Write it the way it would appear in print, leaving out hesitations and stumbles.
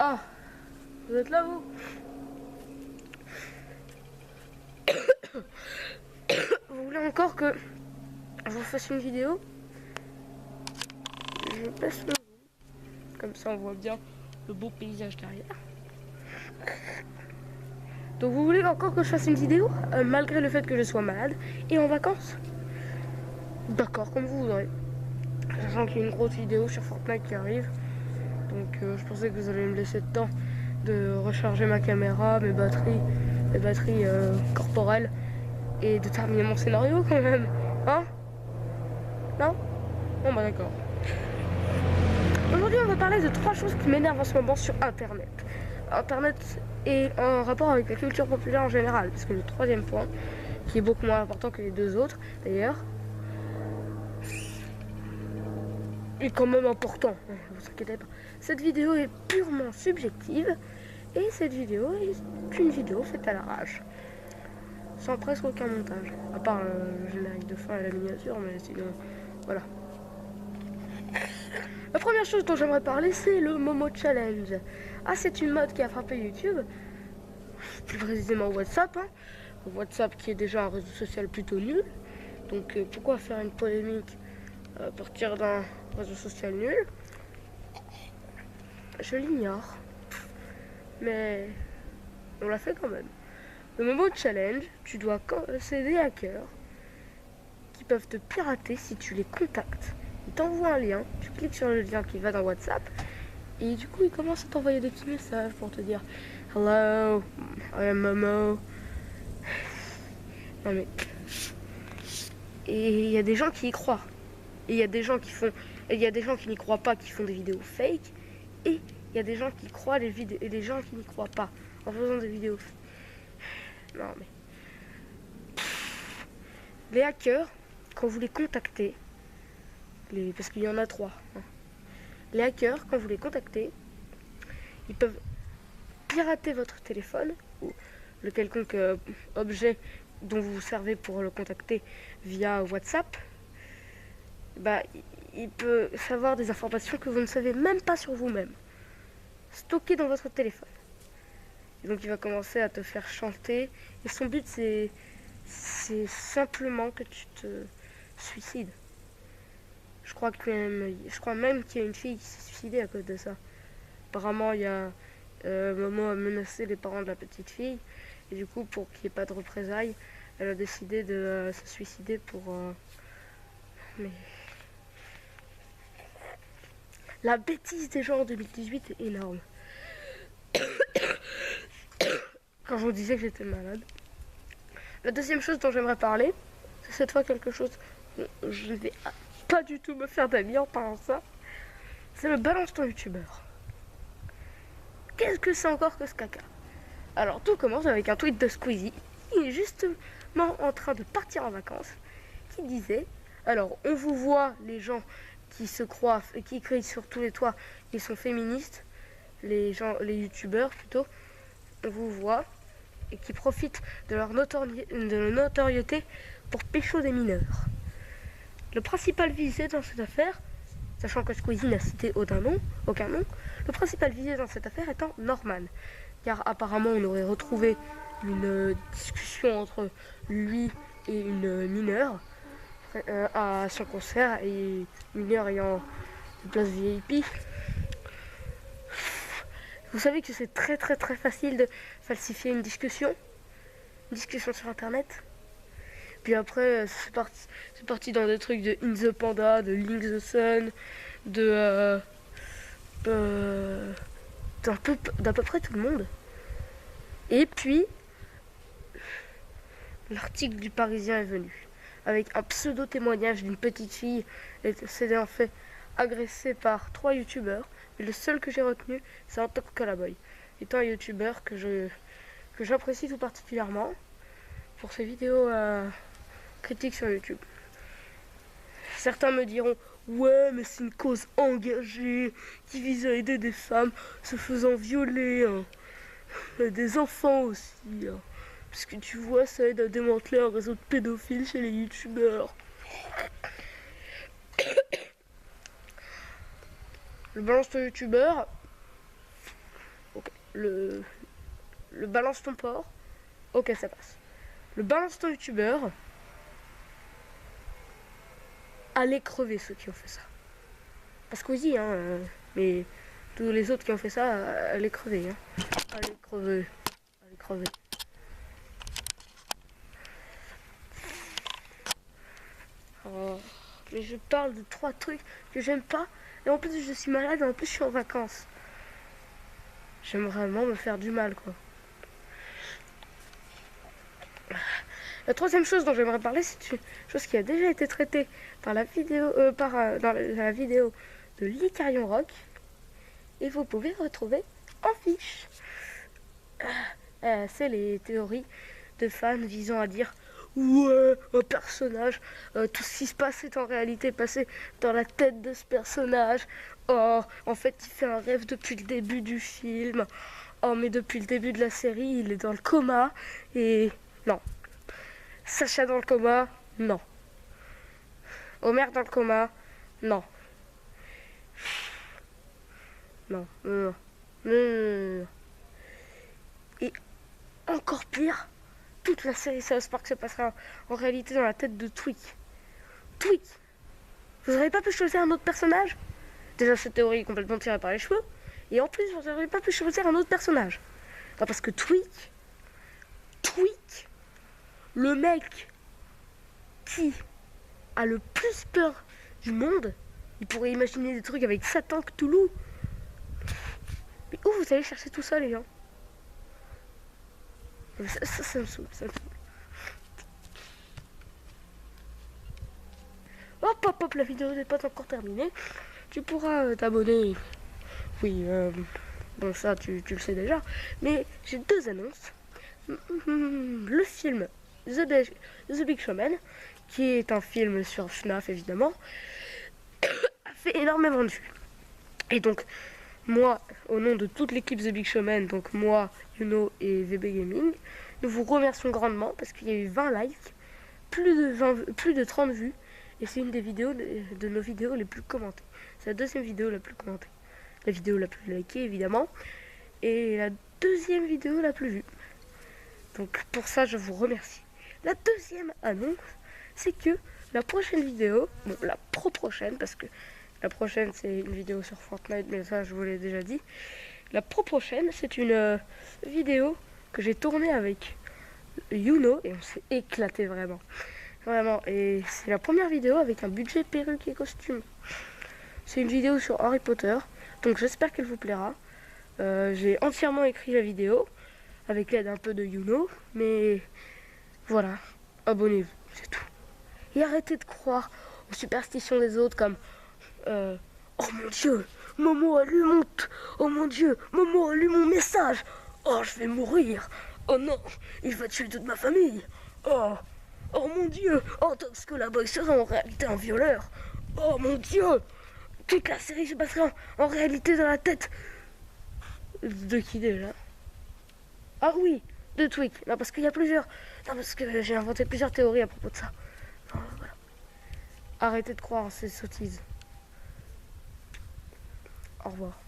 Ah, vous êtes là, vous? Vous voulez encore que je vous fasse une vidéo? Je baisse le zoom. Comme ça, on voit bien le beau paysage derrière. Donc, vous voulez encore que je fasse une vidéo, malgré le fait que je sois malade et en vacances? D'accord, comme vous voudrez. Sachant qu'il y a une grosse vidéo sur Fortnite qui arrive. Donc, je pensais que vous allez me laisser le temps de recharger ma caméra, mes batteries corporelles et de terminer mon scénario quand même. Hein? Non? Bon bah d'accord. Aujourd'hui on va parler de 3 choses qui m'énervent en ce moment sur Internet. Internet est en rapport avec la culture populaire en général, parce que le troisième point, qui est beaucoup moins important que les deux autres d'ailleurs, est quand même important, ne vous inquiétez pas. Cette vidéo est purement subjective, et cette vidéo est une vidéo faite à l'arrache. Sans presque aucun montage, à part le générique de fin et la miniature, mais sinon, voilà. La première chose dont j'aimerais parler, c'est le Momo Challenge. Ah, c'est une mode qui a frappé YouTube, plus précisément WhatsApp. WhatsApp qui est déjà un réseau social plutôt nul. Donc pourquoi faire une polémique à partir d'un réseau social nul? Je l'ignore. Mais on l'a fait quand même. Le Momo Challenge, tu dois c'est des hackers qui peuvent te pirater si tu les contactes. Ils t'envoient un lien, tu cliques sur le lien qui va dans WhatsApp, et du coup ils commencent à t'envoyer des petits messages pour te dire Hello, I am Momo. Non mais. Et il y a des gens qui y croient. Et il y a des gens qui font. Et il y a des gens qui n'y croient pas, qui font des vidéos fake. Et il y a des gens qui croient les vidéos. Et des gens qui n'y croient pas en faisant des vidéos fake. Non mais. Les hackers, quand vous les contactez, parce qu'il y en a 3. Les hackers, quand vous les contactez, ils peuvent pirater votre téléphone ou le quelconque objet dont vous vous servez pour le contacter via WhatsApp. Bah, il peut savoir des informations que vous ne savez même pas sur vous-même, stockées dans votre téléphone. Et donc il va commencer à te faire chanter. Et son but, c'est simplement que tu te suicides. Je crois même qu'il y a une fille qui s'est suicidée à cause de ça. Apparemment, il y a Momo a menacé les parents de la petite fille. Et du coup, pour qu'il n'y ait pas de représailles, elle a décidé de se suicider pour... Mais... La bêtise des gens en 2018 est énorme. Quand je vous disais que j'étais malade. La deuxième chose dont j'aimerais parler, c'est cette fois quelque chose où je ne vais pas du tout me faire d'amis en parlant de ça. C'est le balance ton youtubeur. Qu'est-ce que c'est encore que ce caca? Alors tout commence avec un tweet de Squeezie, qui est justement en train de partir en vacances, qui disait, alors on vous voit les gens qui se croient, qui crient sur tous les toits, qui sont féministes, les youtubeurs plutôt, on vous voit, et qui profitent de leur notoriété pour pécho des mineurs. Le principal visé dans cette affaire, sachant que Squeezie n'a cité aucun nom, le principal visé dans cette affaire étant Norman. Car apparemment on aurait retrouvé une discussion entre lui et une mineure à son concert, et mineure ayant une place VIP. Vous savez que c'est très facile de falsifier une discussion sur internet. Puis après c'est parti dans des trucs de In the Panda, de Link the Sun, d'à peu près tout le monde. Et puis l'article du Parisien est venu avec un pseudo témoignage d'une petite fille s'est en fait agressée par 3 youtubeurs, mais le seul que j'ai retenu c'est un Top Calaboy, étant un youtubeur que j'apprécie tout particulièrement pour ses vidéos critiques sur YouTube. Certains me diront ouais, mais c'est une cause engagée qui vise à aider des femmes se faisant violer, des enfants aussi, parce que tu vois, ça aide à démanteler un réseau de pédophiles chez les youtubeurs. Le balance de youtubeur, le balance ton porc, ok ça passe. Le balance ton youtubeur, allez crever ceux qui ont fait ça. Parce que oui, hein, mais tous les autres qui ont fait ça, allez crever. Hein. Allez crever. Allez crever. Oh, mais je parle de 3 trucs que j'aime pas. Et en plus, je suis malade et en plus, je suis en vacances. J'aime vraiment me faire du mal, quoi. La troisième chose dont j'aimerais parler, c'est une chose qui a déjà été traitée par la vidéo, dans la vidéo de l'Icarion Rock. Et vous pouvez retrouver en fiche. C'est les théories de fans visant à dire ouais, un personnage, tout ce qui se passe est en réalité passé dans la tête de ce personnage. Oh, en fait, il fait un rêve depuis le début du film. Oh, mais depuis le début de la série, il est dans le coma. Et non. Sacha dans le coma, non. Homer dans le coma, non. Non, non, non, non, non. Et encore pire, toute la série South Park se passera en réalité dans la tête de Tweek. Tweek, vous n'aurez pas pu choisir un autre personnage? Déjà, cette théorie est complètement tirée par les cheveux. Et en plus, vous n'aurez pas pu choisir un autre personnage. Non, parce que Tweek, le mec qui a le plus peur du monde, il pourrait imaginer des trucs avec Satan Cthulhu. Mais où vous allez chercher tout ça, les gens? Ça me saoule, ça me saoule. Hop, la vidéo n'est pas encore terminée. Tu pourras t'abonner. Oui, bon ça tu le sais déjà. Mais j'ai 2 annonces. Le film The Big Showman, qui est un film sur FNAF évidemment, a fait énormément de vues. Et donc, moi, au nom de toute l'équipe The Big Showman, donc moi, Yuno et VB Gaming, nous vous remercions grandement parce qu'il y a eu 20 likes, plus de 30 vues, et c'est une des vidéos de nos vidéos les plus commentées. C'est la 2e vidéo la plus commentée. La vidéo la plus likée évidemment, et la 2e vidéo la plus vue. Donc pour ça, je vous remercie. La 2e annonce, c'est que la prochaine vidéo, bon la prochaine, parce que la prochaine c'est une vidéo sur Fortnite, mais ça je vous l'ai déjà dit. La prochaine, c'est une vidéo que j'ai tournée avec Yuno, et on s'est éclaté vraiment. Vraiment, et c'est la première vidéo avec un budget perruque et costume. C'est une vidéo sur Harry Potter, donc j'espère qu'elle vous plaira. J'ai entièrement écrit la vidéo, avec l'aide un peu de Yuno, mais voilà, abonnez-vous, c'est tout. Et arrêtez de croire aux superstitions des autres comme oh mon dieu, Momo a lu mon... Oh mon dieu, Momo a lu mon message. Oh, je vais mourir. Oh non, il va tuer toute ma famille. Oh, oh mon dieu, oh Tox Boy sera en réalité un violeur. Oh mon dieu, toute la série se passera en réalité dans la tête de qui déjà? Ah oui, de Tweek. Non, parce qu'il y a plusieurs. Non, parce que j'ai inventé plusieurs théories à propos de ça. Non, voilà. Arrêtez de croire à ces sottises. Au revoir.